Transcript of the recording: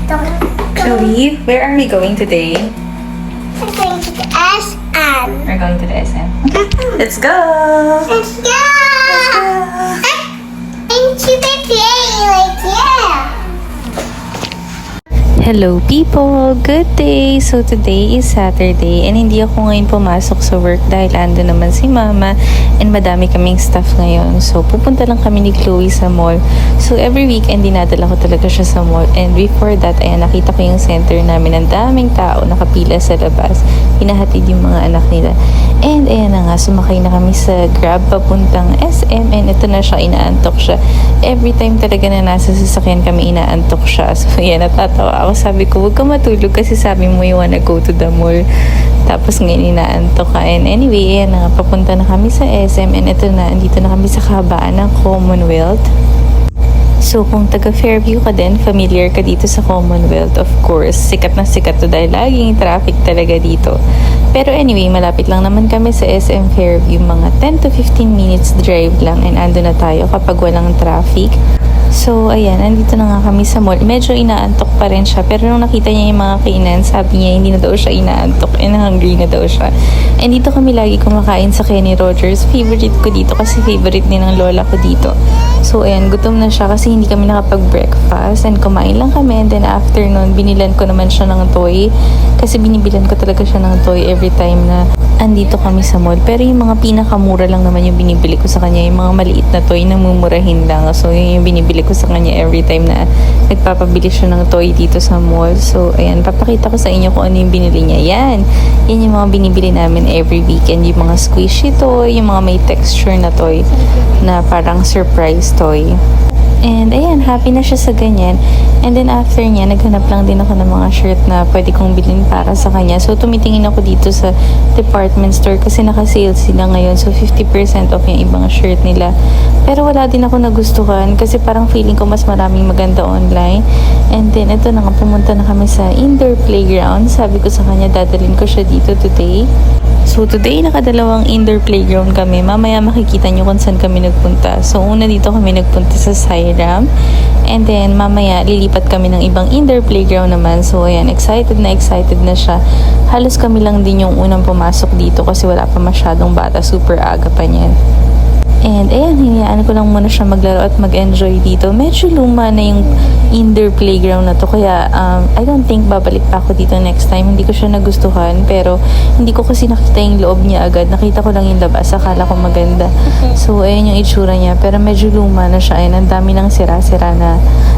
Chloe, where are we going today? I'm going to the SM. We're going to the SM. Let's go! Let's go! I'm super playing like yeah. Hello people! Good day! So today is Saturday and hindi ako ngayon pumasok sa work dahil ando naman si Mama and madami kaming staff ngayon. So pupunta lang kami ni Chloe sa mall. So every weekend dinadala ko talaga siya sa mall and before that ayan nakita ko yung center namin. Ang daming tao nakapila sa labas. Hinahatid yung mga anak nila. And ayan na nga, sumakay na kami sa Grab papuntang SM and ito na siya, inaantok siya. Every time talaga na nasa sasakyan kami, inaantok siya. So ayan, natatawa ako. Sabi ko, huwag ka matulog kasi sabi mo you wanna go to the mall. Tapos ngayon inaantok ka. And anyway, ayan na nga, papunta na kami sa SM and ito na, andito na kami sa kahabaan ng Commonwealth. So, kung taga Fairview ka din, familiar ka dito sa Commonwealth, of course, sikat na sikat to dahil laging traffic talaga dito. Pero anyway, malapit lang naman kami sa SM Fairview, mga 10 to 15 minutes drive lang and ando na tayo kapag walang traffic. So, ayan, andito na nga kami sa mall. Medyo inaantok pa rin siya. Pero nung nakita niya yung mga kainan, sabi niya hindi na daw siya inaantok and hungry na daw siya. And dito kami lagi kumakain sa Kenny Rogers. Favorite ko dito kasi favorite din ng lola ko dito. So, ayan, gutom na siya kasi hindi kami nakapag-breakfast and kumain lang kami. And then after nun, binilan ko naman siya ng toy. Kasi binibilan ko talaga siya ng toy every time na andito kami sa mall. Pero yung mga pinakamura lang naman yung binibili ko sa kanya. Yung mga maliit na toy na mumurahin lang. So, yun yung binibili ko sa kanya every time na nagpapabili siya ng toy dito sa mall. So, ayan, papakita ko sa inyo kung ano yung binili niya. Yan yung mga binibili namin every weekend. Yung mga squishy toy, yung mga may texture na toy na parang surprise toy. And ayan, happy na siya sa ganyan. And then after niya, naghanap lang din ako ng mga shirt na pwede kong bilhin para sa kanya. So tumitingin ako dito sa department store kasi naka-sale sila ngayon. So 50% off yung ibang shirt nila. Pero wala din ako nagustuhan kasi parang feeling ko mas maraming maganda online. And then ito na nga, pumunta na kami sa indoor playground. Sabi ko sa kanya, dadalhin ko siya dito today. So today, nakadalawang indoor playground kami. Mamaya makikita nyo kung saan kami nagpunta. So una dito kami nagpunta sa Siram. And then mamaya lilipat kami ng ibang indoor playground naman. So ayan, excited na siya. Halos kami lang din yung unang pumasok dito kasi wala pa masyadong bata. Super aga pa niyan. And ayan, hinayaan ko lang muna siya maglaro at mag-enjoy dito. Medyo luma na yung indoor playground na to. Kaya I don't think babalik pa ako dito next time. Hindi ko siya nagustuhan. Pero hindi ko kasi nakita yung loob niya agad. Nakita ko lang yung labas. Akala ko maganda. So ayan yung itsura niya. Pero medyo luma na siya. And ang dami ng sira-sira na